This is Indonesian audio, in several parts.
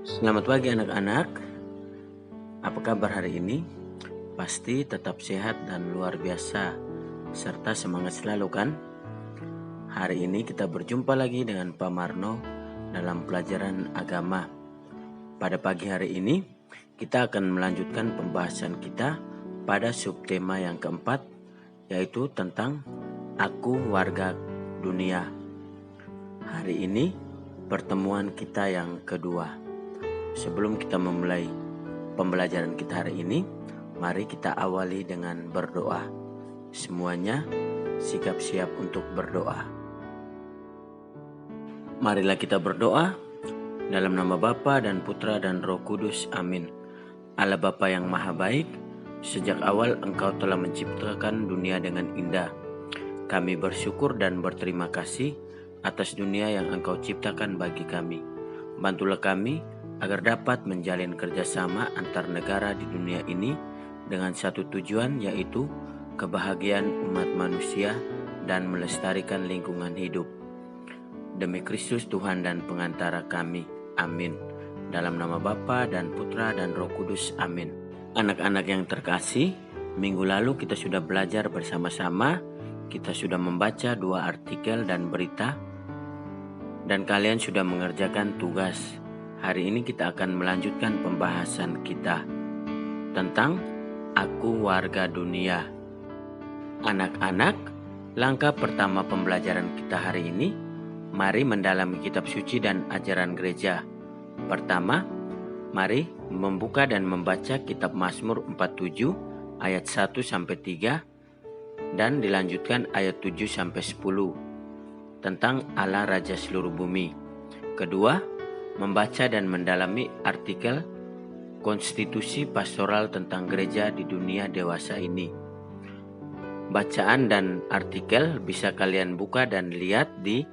Selamat pagi anak-anak. Apa kabar hari ini? Pasti tetap sehat dan luar biasa serta semangat selalu kan? Hari ini kita berjumpa lagi dengan Pak Marno dalam pelajaran agama. Pada pagi hari ini kita akan melanjutkan pembahasan kita pada subtema yang keempat, yaitu tentang Aku Warga Dunia. Hari ini pertemuan kita yang kedua. Sebelum kita memulai pembelajaran kita hari ini, mari kita awali dengan berdoa. Semuanya sikap siap untuk berdoa. Marilah kita berdoa dalam nama Bapa dan Putra dan Roh Kudus. Amin. Allah Bapa yang Maha Baik, sejak awal Engkau telah menciptakan dunia dengan indah. Kami bersyukur dan berterima kasih atas dunia yang Engkau ciptakan bagi kami. Bantulah kami agar dapat menjalin kerjasama antar negara di dunia ini dengan satu tujuan, yaitu kebahagiaan umat manusia dan melestarikan lingkungan hidup. Demi Kristus Tuhan dan pengantara kami. Amin. Dalam nama Bapa dan Putra dan Roh Kudus. Amin. Anak-anak yang terkasih, minggu lalu kita sudah belajar bersama-sama. Kita sudah membaca 2 artikel dan berita, dan kalian sudah mengerjakan tugas. Hari ini kita akan melanjutkan pembahasan kita tentang Aku Warga Dunia. Anak-anak, langkah pertama pembelajaran kita hari ini, mari mendalami kitab suci dan ajaran gereja. Pertama, mari membuka dan membaca kitab Mazmur 47 ayat 1-3 dan dilanjutkan ayat 7-10 tentang Allah Raja seluruh bumi. Kedua, membaca dan mendalami artikel konstitusi pastoral tentang gereja di dunia dewasa ini. Bacaan dan artikel bisa kalian buka dan lihat di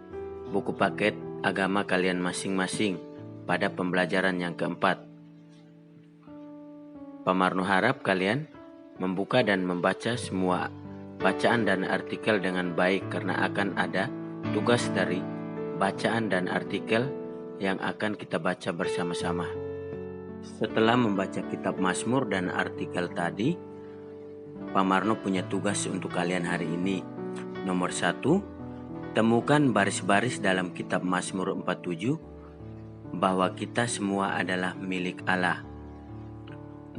buku paket agama kalian masing-masing pada pembelajaran yang keempat. Pak Marno harap kalian membuka dan membaca semua bacaan dan artikel dengan baik, karena akan ada tugas dari bacaan dan artikel yang akan kita baca bersama-sama. Setelah membaca kitab Mazmur dan artikel tadi, Pak Marno punya tugas untuk kalian hari ini. Nomor 1, temukan baris-baris dalam kitab Mazmur 47 bahwa kita semua adalah milik Allah.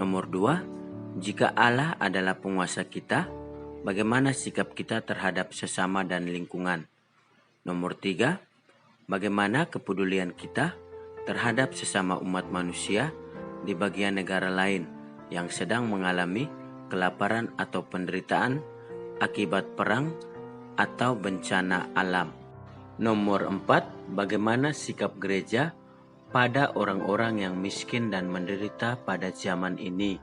Nomor 2, jika Allah adalah penguasa kita, bagaimana sikap kita terhadap sesama dan lingkungan? Nomor 3, bagaimana kepedulian kita terhadap sesama umat manusia di bagian negara lain yang sedang mengalami kelaparan atau penderitaan akibat perang atau bencana alam. Nomor 4, bagaimana sikap gereja pada orang-orang yang miskin dan menderita pada zaman ini.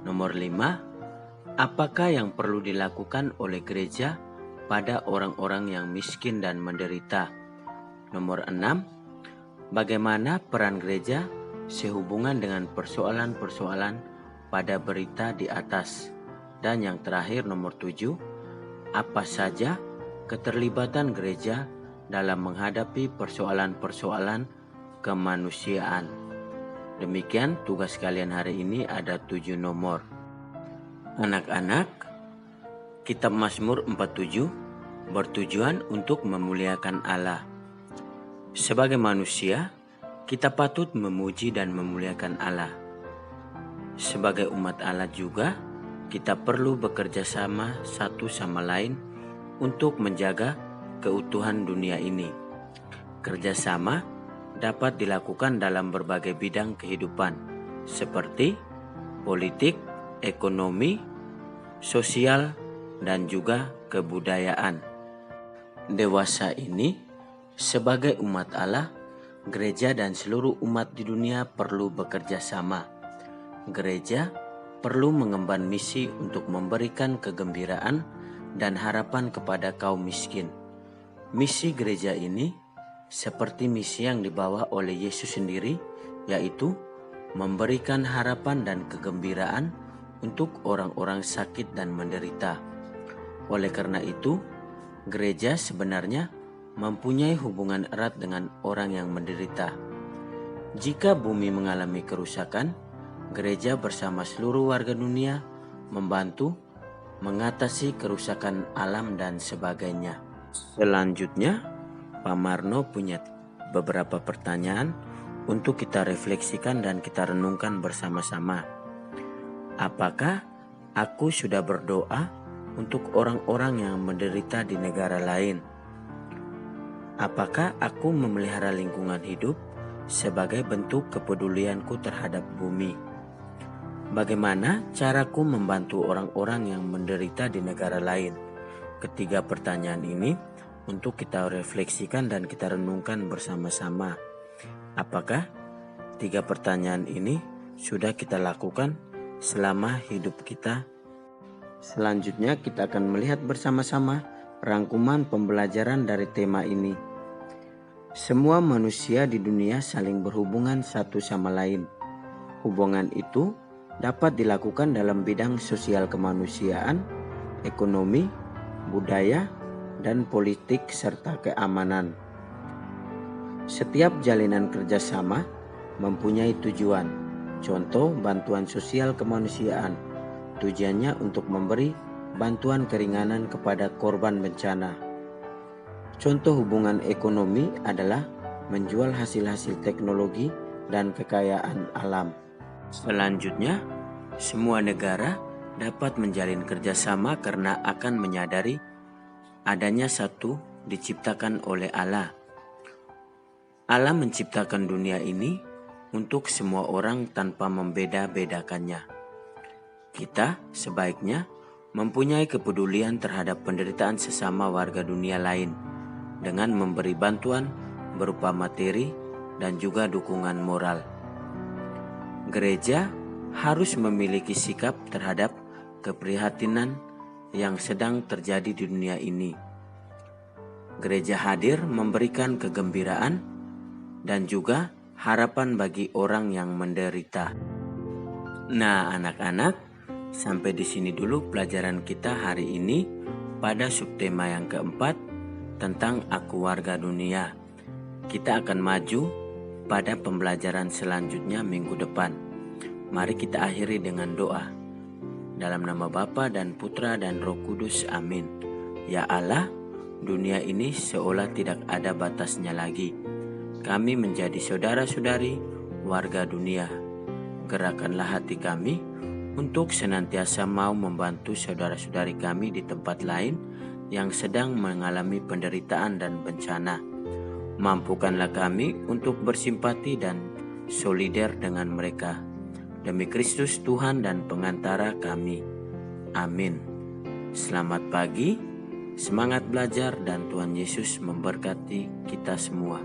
Nomor 5, apakah yang perlu dilakukan oleh gereja pada orang-orang yang miskin dan menderita. Nomor 6, bagaimana peran gereja sehubungan dengan persoalan-persoalan pada berita di atas. Dan yang terakhir nomor 7, apa saja keterlibatan gereja dalam menghadapi persoalan-persoalan kemanusiaan. Demikian tugas kalian hari ini, ada 7 nomor. Anak-anak, kitab Mazmur 47 bertujuan untuk memuliakan Allah. Sebagai manusia, kita patut memuji dan memuliakan Allah. Sebagai umat Allah juga, kita perlu bekerja sama satu sama lain untuk menjaga keutuhan dunia ini. Kerjasama dapat dilakukan dalam berbagai bidang kehidupan, seperti politik, ekonomi, sosial, dan juga kebudayaan. Dewasa ini, sebagai umat Allah, gereja dan seluruh umat di dunia perlu bekerja sama. Gereja perlu mengemban misi untuk memberikan kegembiraan dan harapan kepada kaum miskin. Misi gereja ini seperti misi yang dibawa oleh Yesus sendiri, yaitu memberikan harapan dan kegembiraan untuk orang-orang sakit dan menderita. Oleh karena itu, gereja sebenarnya mempunyai hubungan erat dengan orang yang menderita. Jika bumi mengalami kerusakan, gereja bersama seluruh warga dunia membantu mengatasi kerusakan alam dan sebagainya. Selanjutnya, Pak Marno punya beberapa pertanyaan untuk kita refleksikan dan kita renungkan bersama-sama. Apakah aku sudah berdoa untuk orang-orang yang menderita di negara lain? Apakah aku memelihara lingkungan hidup sebagai bentuk kepedulianku terhadap bumi? Bagaimana caraku membantu orang-orang yang menderita di negara lain? Ketiga pertanyaan ini untuk kita refleksikan dan kita renungkan bersama-sama. Apakah tiga pertanyaan ini sudah kita lakukan selama hidup kita? Selanjutnya kita akan melihat bersama-sama rangkuman pembelajaran dari tema ini. Semua manusia di dunia saling berhubungan satu sama lain. Hubungan itu dapat dilakukan dalam bidang sosial kemanusiaan, ekonomi, budaya, dan politik serta keamanan. Setiap jalinan kerjasama mempunyai tujuan. Contoh bantuan sosial kemanusiaan. Tujuannya untuk memberi bantuan keringanan kepada korban bencana. Contoh hubungan ekonomi adalah menjual hasil-hasil teknologi dan kekayaan alam. Selanjutnya, semua negara dapat menjalin kerjasama karena akan menyadari adanya satu diciptakan oleh Allah. Allah menciptakan dunia ini untuk semua orang tanpa membeda-bedakannya. Kita sebaiknya mempunyai kepedulian terhadap penderitaan sesama warga dunia lain dengan memberi bantuan berupa materi dan juga dukungan moral. Gereja harus memiliki sikap terhadap keprihatinan yang sedang terjadi di dunia ini. Gereja hadir memberikan kegembiraan dan juga harapan bagi orang yang menderita. Nah, anak-anak, sampai di sini dulu pelajaran kita hari ini pada subtema yang keempat tentang aku warga dunia. Kita akan maju pada pembelajaran selanjutnya minggu depan. Mari kita akhiri dengan doa. Dalam nama Bapa dan Putra dan Roh Kudus, amin. Ya Allah, dunia ini seolah tidak ada batasnya lagi. Kami menjadi saudara-saudari warga dunia. Gerakanlah hati kami untuk senantiasa mau membantu saudara-saudari kami di tempat lain yang sedang mengalami penderitaan dan bencana. Mampukanlah kami untuk bersimpati dan solider dengan mereka. Demi Kristus Tuhan dan pengantara kami. Amin. Selamat pagi, semangat belajar dan Tuhan Yesus memberkati kita semua.